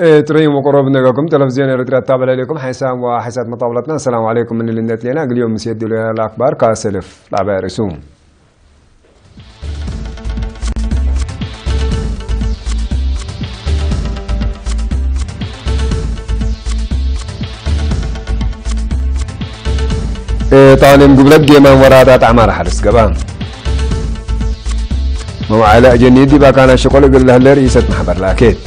تريم وقرب نجاكم تلفزيون إريتريا تابع عليكم حسام وحسات مطاولتنا. السلام عليكم من اللي لنا اليوم مسيد الأخبار كاسلف لعبة رسوم. تعلم قبلك جيما ورادات عمار حرس قبام موعلى جنيدي باكان الشغل قل له رئيسة محبر لاكيد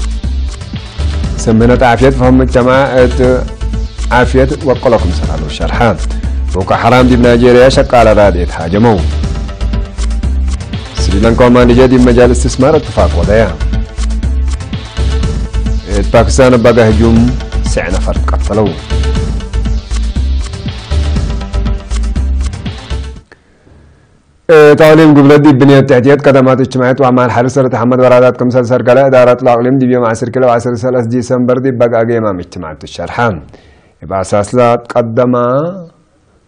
سمنت عافية فهم الجماعة عافية وقلكم سرالو الشرحان موقع حرام دي بنيجيريا شقالة رادية هاجمو سريلانكا مانجا دي مجال استثمار اتفاق وضيع باكستان بقى هجوم سعنا فرد قتلو تعليم قبلدي بنية تحتيات قدمات اجتماعات وأعمال حرس تحمد ورادات كمسل سرقلة إدارة الأقليم دي بيوم 10 كيلو 10 سلس ديسمبر دي بقى قيمة اجتماعات الشرحان يبقى أساس لا تقدم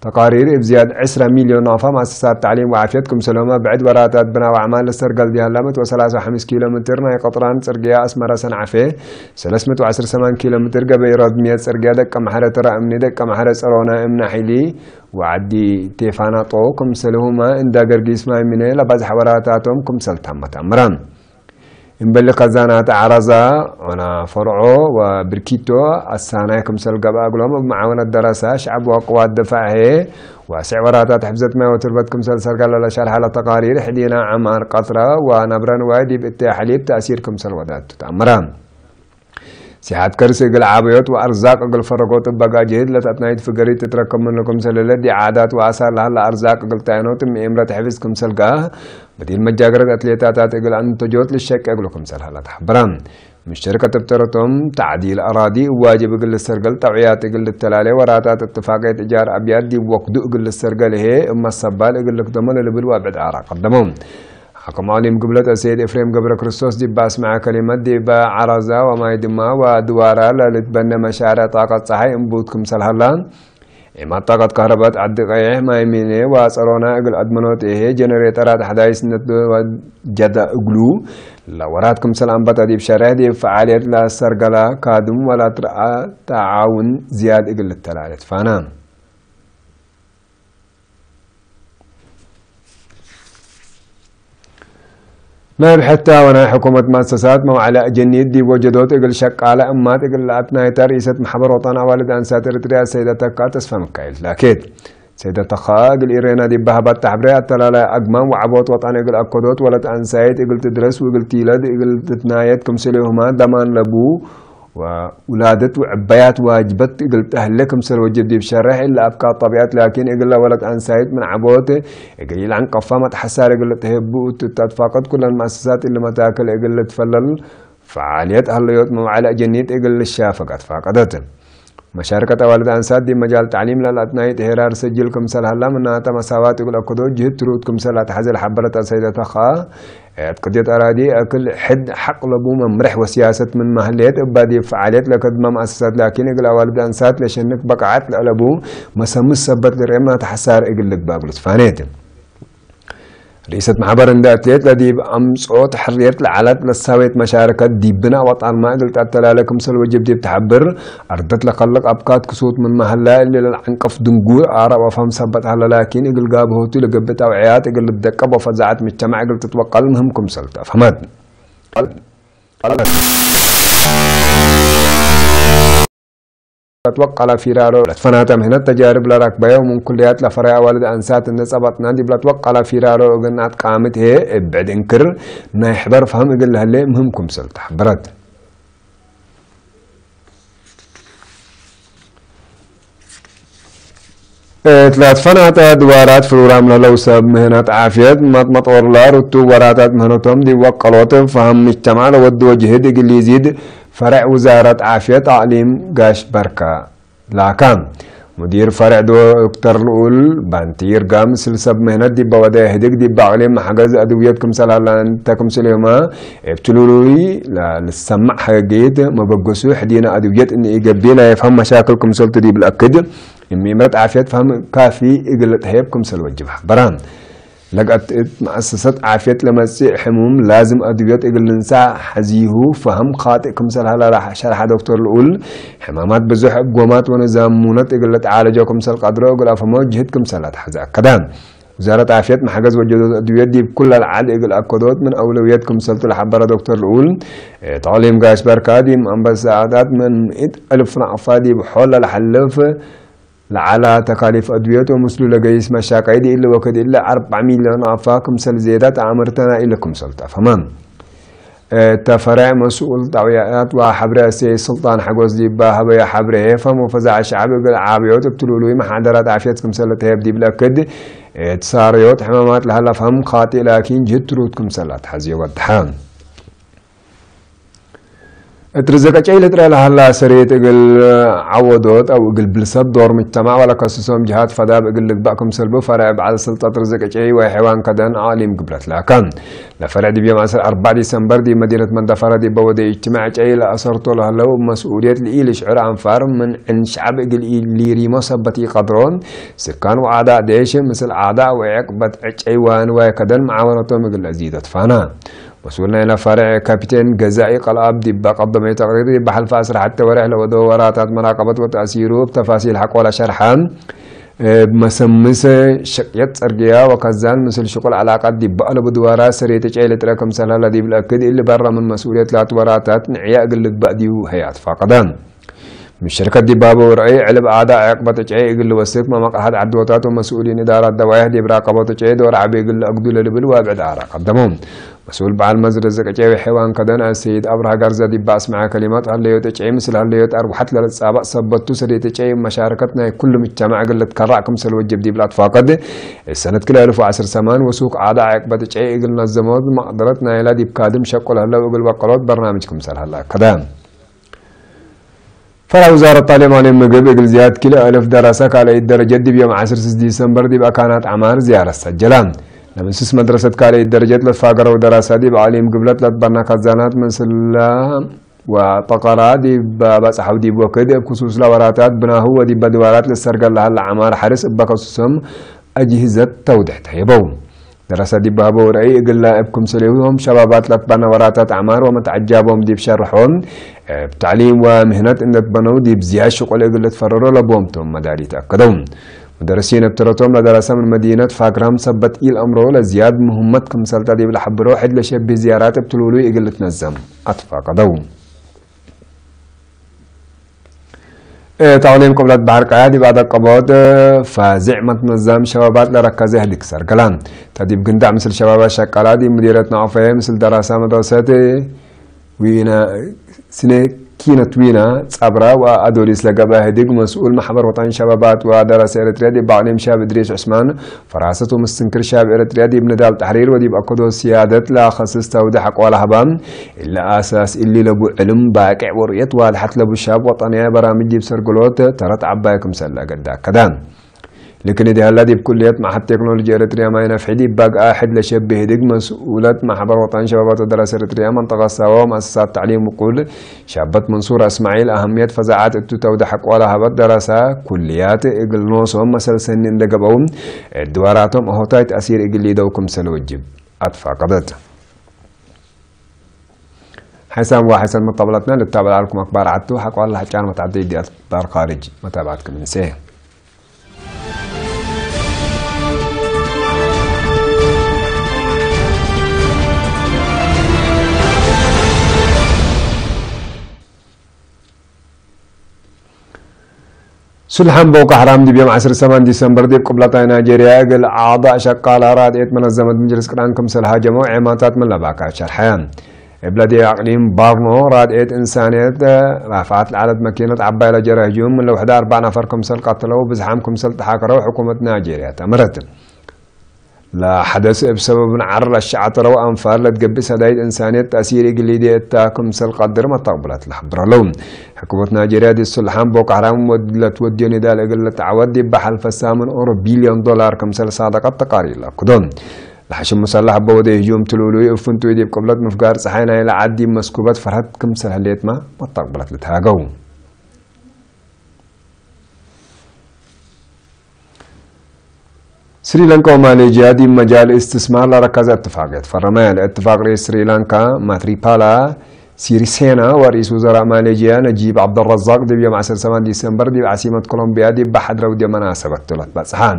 تقارير بزيادة 10 مليون نافع مؤسسات تعليم وعافية كمسلهما بعد ورادات بناء وأعمال السرقل دي هلمت و35 كيلومتر ناي قطران سرقيا أسمر سنعفه 310 كيلومتر قبل إراد 100 سرقيا دك محرة ترى أمني دك محرة سرونا أمنا حيلي وعدي تيفانا طو كمسلهما إن داقر قيس ما يميني لباز حوراتاتهم كمسل تامة أمران إنبلي خزانات عرزة أنا فرعو وبركيتو السانة كمسل قبا أقولهم بمعاونة الدراسة شعب وقوات دفاعه واسع وراتات حفظت ما وتربت كمسل سرقال لشرح على تقارير حدينا عمار قطرة ونبران وادي باتحاليب تأثير كمسل ودات تأمران سيحات كرسي قل عابيوت وأرزاق قل فرقوت بقى جهد لتأتنايد فقري تتركم من كمسل دي عادات وآثار لها لأرزاق قل تاينوت من إمرة حفظ كمسل قاه بديل مجاقرة أتليتاتات قل أن تجوت للشك أقلو كمسل هلا تحبران مشتركة تبترتهم تعديل أراضي واجب قل السرقل توعيات قل التلالي وراتات اتفاقية إيجار أبيات دي وقدو قل السرقل هي أما الصبال قل لك ضمن لبلوا بعد عراق قدمهم حكم عليم قبلة السيد إفريم قبر كريستوس دي باس مع كلمات دي با عرزة وما يدما ودوارا لتبنى مشاريع طاقة صحي انبوتكم سلهلان إما طاقة كهرباء عد قيح ما يميني وصارونا اقل أدمنوت إيه جنريترات حدايس ندو وجدا اقلو لوراتكم سلام بطا دي بشارع دي فعاليات لا سرقلا كادم ولا تعاون زياد اقل التلالت فانام نائب حتى وانا حكومة مؤسسات موعلى جنيد دي وجدوت اقل شقالة امات اقل اتنايتا رئيسة محبر وطن والد انسات اريتريا السيدة تكا تسفى مكايل لكن سيدة تخا اقل ايرينا دي بهبات تحبريات تلالا اقمام وعبوت وطن اقل اكودوت ولد انسايت اقل تدرس واقل تيلد اقل تتنايت كمسليهما دمان لبو وولادت وعبايات واجبت قلت أهلكم سر وجب دي بشرح إلا أبقى الطبيعات لكن إقل ولد أنسايد من عبوته إقل عن قفامة حسار إقل تهبو تتفاقد كل المؤسسات اللي ما تاكل إقل تفلل فعاليات أهليوت موعلى جنيت إقل الشافقات فاقدت مشاركة والد أنسات دي مجال تعليم للأتناي تهرار سجلكم سلهلا منها تمساوات يقول أكدو جهد ترودكم سلا تحزل حبرة السيدة تخا قضية أراضي أكل حد حق لبو ممرح وسياسة من محليات أبادي فعاليات لكدم مؤسسات لكن يقول والد أنسات لشنك بقعات لألبو مسمس سبت لرئيما تحسار يقول لك بابلس فانيت رئيسة محبر انداتيت لدي بأمصوت حريت لعلات للساويت مشاركة دي بنا وطن ما قلت أتلالكم سل وجب دي بتحبر أردت لقلق أبقات كسوت من محلا اللي للعنقف دنقور آراء وفهم سبت هلا لكن يقول قاب هوتي لقب توعيات يقول لبدكب وفزعت مجتمع يقول تتوقع لنهمكم سلطة فهمت توقع فرارو فناتم هنا التجارب لركبه ومن كليات لفرع والد انسات النصبت نادي بلا توقع فرارو قنات قامت هي بعد انكر ما يحضر فهم يقول لها ليه مهمكم سلط حبرت ثلاث فنات دوارات فلورام لو سب مهنات عافية مطور لار وتو وراتات مهنتهم دي وقلوت فهم مجتمع لودو جهد يقول يزيد فرع وزارة عافية تعليم قاش بركة لاكام مدير فرع دكتور الأول بانتير قام سلسب مهنة دي بوده هديك دي بعلم حجز أدويتكم سلالان تكم سليما ابتلولي للسمع حقيقيت ما بقصو حدينا أدويت إن إيجابي لا يفهم مشاكلكم سلط دي بالأكد إن ميمرت عافية فهم كافي إقلت هيبكم سلوجبها بران لقت مؤسسة عافية لمسيح حموم لازم أدوية إقلنسا حزيه فهم خاطئ كمسل هلا راح شرح دكتور الأول حمامات بزح قومات ونزامونات إقلت عالجة كمسل قدره وقل أفهموا جهد كمسلات حزا كدام وزارة عافية محجز وجدود أدوية دي بكل العاد إقل أكدوت من أولويات كمسلت الحبارة دكتور الأول تعليم قاش بركادي أمبساعدات من 100,000 نعفادي بحول الحلف لعلى تكاليف أدوية ومسلو لقيس مشاكل دي إلا وكد إلا 4 مليون أفاكم سل زيادات عمرتنا إلا كمسل تفهمان تفرع مسؤول طويات وحبر سي سلطان حقوز دي باهبا حبره فم وفزع الشعب بالعابيوت بتلولوي محاضرات عافيتكم سلت هيب دي بلاكد تصاريوت حمامات لهلا فهم خاطئ لكن جتروتكم سلت حزي ودحان اترزق شيء لترى لهلا سريت اقل عودوت او اقل بلسات دور مجتمع ولا قصصهم جهات فدا بقل لك باكم سلبو فرع بعد سلطة ترزق شيء وحيوان كدن عالم قبلت لكن لفرع دي بيوم 4 ديسمبر دي مدينة مندفرة دي بودي اجتماع شيء لأسرته لهلا ومسؤولية اللي شعر عنفار من ان شعب اقل اللي ريمو سبتي قدرون سكان وعداء ديش مثل عداء وعقبة حيوان وكدن معاونتهم اقل ازيدت فانا وصلنا إلى فرع كابتن جزائي قلاب دبا قدم تقرير بحل فاسر حتى ورح له ودورات مراقبة وتأثيره بتفاصيل حق ولا شرحان بمسمسة شقيت أرجيا وكزان مثل شغل علاقات دبا له بدورات سريت شيء رقم سنة دي بالأكد اللي برا من مسؤولية لا وراتات نعيا قلت بأدي وهيات فقدان من شركة دبابة ورعي علب أعداء عقبة تشعي يقول وسيك ما مقهد عدوتات ومسؤولين إدارة دوايح دي براقبة تشعي دور عبي يقول أقدو للبل وابعد عراق قدمهم مسؤول بعد مزرزة تشعي حيوان كدن السيد أبرها قرزة دبا أسمع كلمات هالليو تشعي مثل هالليو أروحت للسابق صبتو سري تشعي مشاركتنا كل مجتمع قلت كراكم سل وجب دي بلاد فاقد السنة كلها 1010 سمان وسوق أعداء عقبة تشعي يقول نظمات مقدرتنا إلى دي بكادم شكل هلا وقل بقرات برنامجكم سل هلا كدام فرع وزارة التعليم والمجب يقل زيادة كلا 1000 دراسة على الدرجة دي بيوم 10 ديسمبر دي بقى كانت أعمار زيارة سجلان لما سس مدرسة كالي الدرجة لتفاقر ودراسة دي بعليم قبلت لتبرنا خزانات من سلا وطقرات دي بس حودي بوكد بخصوص لوراتات بنا هو دي بدوارات للسرقة لها العمار حرس بخصوصهم أجهزة توضيح تهيبو دراسة دي بابو ورأي يقول ابكم سليوهم شبابات لتبنى وراتات أعمار ومتعجبهم دي بشرحهم بتعليم ومهنة إن تبنوا دي بزيادة شغل يقول تفرروا لبومتهم مداري تأكدون مدرسين ابترتهم لدراسة من مدينة فاقرام سبت إيل أمره لزياد مهمتكم سلطة دي بلحبرو حد لشب بزيارات بتلولو يقول تنزم أتفاقدون تعليم قبلة بحر قيادي بعد القبض فزعمت نظام شبابات لركزه ديكسر كلام تديب قندع مثل شباب شكالات مديرة نعفة مثل دراسة مدرسة وينا سنة كينت وينا صبرا وأدوليس لقبا هديق مسؤول محبر وطن شبابات ودراسة إريتريا دي بعلم شاب إدريس عثمان فراسة ومستنكر شاب إريتريا دي بندال تحرير ودي بأقدو سيادة لا خصص تودي حق ولا هبام إلا أساس اللي لبو علم باقع وريت والحت لبو شاب وطنية برامج دي بسرقلوت ترت عبايكم سلا قدا كدان لكن دي هلا دي بكلية معهد تكنولوجيا إريتريا ما ينفع دي باقي أحد لشبه ديك مسؤولات محبر وطن شبابات ودراسة إريتريا منطقة سوا ومؤسسات تعليم وقول شابت منصور إسماعيل أهمية فزاعات التوتة حق ولا هبت دراسة كليات إقل نوصهم مثل سنين دقبهم دواراتهم أهوتاي تأثير إقل ليدوكم سلوجب أدفع قضت حسام وحسن مطابلتنا للتابع لكم أخبار عدتو حق والله كان متعدي دي أخبار خارج متابعتكم من سيه سلحان بوكو حرام دي بيوم 10 ديسمبر دي بقبلة نيجيريا قل أعضاء شقالة رادئت منظمة مجلس قرآن كمسل هاجموا عماتات من لباكات شرحيان بلادي اقليم بارنو رادئت انسانية رافعت العدد مكينة عبايلة جرهجوم من لو 4 نفر كمسل قتلوا بزحام كمسل تحاكروا حكومة نيجيريا تمرت لا حدث بسبب عرر الشعتر وأنفار لتقبس هداية إنسانية تأثير إقليدي التاكم سل قدر ما تقبلت لحبر لهم حكومة نيجيريا دي السلحان بوك حرام ودي نداء لقلة تعودي بحل فسامن أورو بليون دولار كمسل صادقات تقارير لكدون لحشم مسلح بودي هجوم تلولوي وفنتو يدي بقبلت مفقار صحينا إلى عدي مسكوبات فرحت كمسل هليت ما تقبلت لتهاقو سريلانكا وماليزيا دي مجال استثمار لركز اتفاقيات فرما الاتفاق رئيس سريلانكا ماتريبالا سيريسينا ورئيس وزراء ماليزيا نجيب عبد الرزاق دي بيوم 10 ديسمبر دي بعاصمة كولومبيا دي بحضر ودي مناسبة تلات بصحان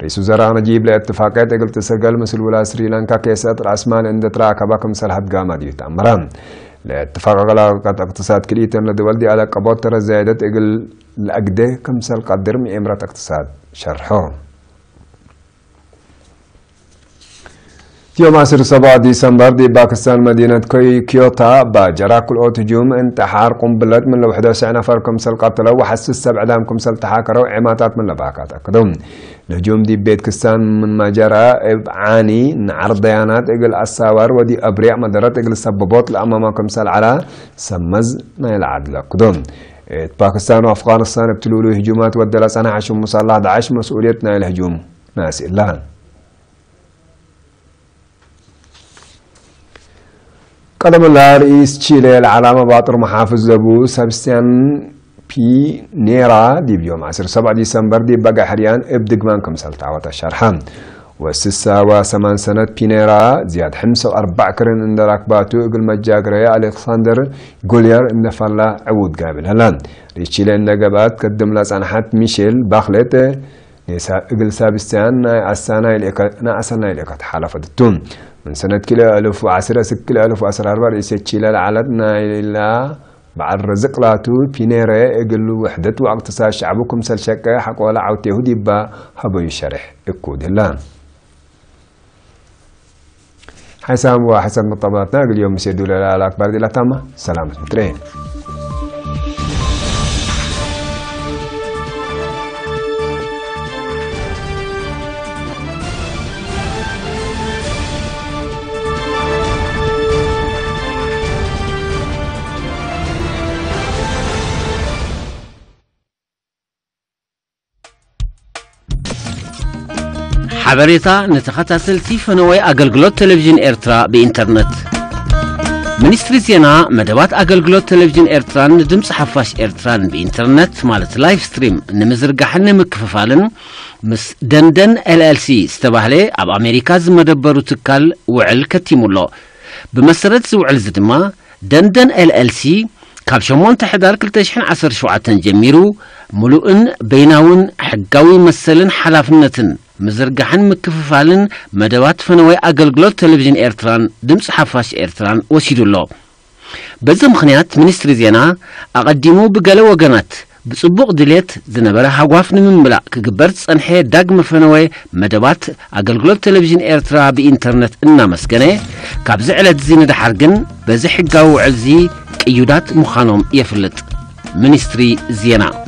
رئيس وزراء نجيب لاتفاقيات قلت سجل مثل ولا سريلانكا كيسات راس مال عند تراكبا كمسلحة قامة دي تأمران الاتفاق على اقتصاد كليتن لدول دي على قبوتر زيادة اقل الأقدة كمسل قدر من إمرة اقتصاد شرحه يوم 10 ديسمبر دي باكستان مدينة كيوتا باجرا كل هجوم انتحار قنبلة من لو 11 نفر كمسل قتلوا وحسس 7 دام كمسل تحاكروا عماتات من لباكات أكدهم الهجوم دي بيتكستان من ما جرى عاني نعرض ديانات اقل الساور ودي أبريع مدرات اقل السببات لأمام كمسل على سمز نايل عدل أكدهم باكستان وأفغانستان ابتلوا هجومات ودلس أنا عشم مسلح داعش مسؤوليتنا الهجوم ناس إلا قدم الله رئيس تشيلي العلامة باطر محافظ زبو سبستيان بي نيرا دي بيوم 10 ديسمبر دي بقى حريان ابدق مانكم سلطعوة الشرحان والسسا وثمان سنة بينيرا زياد 5 كرن عند راكباتو اقل مجاقرية الكسندر جولير عند فلا عود قابل هلان رئيس تشيلي عند قبات قدم لسانحات ميشيل باخلت نيسا اقل سابستيان ناسانا إليكات حالة التون من سنة كلا 1010 رئيس تشيلي العالدنا إلا بعد رزق لاتو بينيرا اقل وحدة واقتصاد شعبكم سلشكا حق ولا عوت يهودي با هبو يشرح اكود هلان حسام وحسن مطباتنا اليوم سيدو للأكبر دي لاتاما سلامة مترين حبريتا نتخطاسل تيفنوي أقلقلوت تلفزيون إرترا بإنترنت منستري زينا مدوات أقلقلوت تلفزيون إرتران ندمس حفاش إرتران بإنترنت مالت لايف ستريم نمزرقحن مكففالن مس دندن LLC استباهلي أب أمريكا زمدبرو تكال وعل كتيمولو بمسرد زوعل زدما دندن LLC كاب شمون تحدار كلتشحن 17 جميرو ملوئن بيناون حقاوي مسلن حلافنتن مزرقحن مكففالن مدوات فنوي أقلقلوت تلفزيون إرتران دمس حفاش إرتران وسيدو الله بزا مخنيات منستري زينا أقدمو بقالة وقنات بصبوق دليت زنبرا حقوافن من بلا كقبرت صنحي داقم فنوي مدوات أقلقلوت تلفزيون إرترا بإنترنت إنا مسكني كابزع لدزين دحرقن بزي حقاو علزي كيودات مخانوم يفلت منستري زينا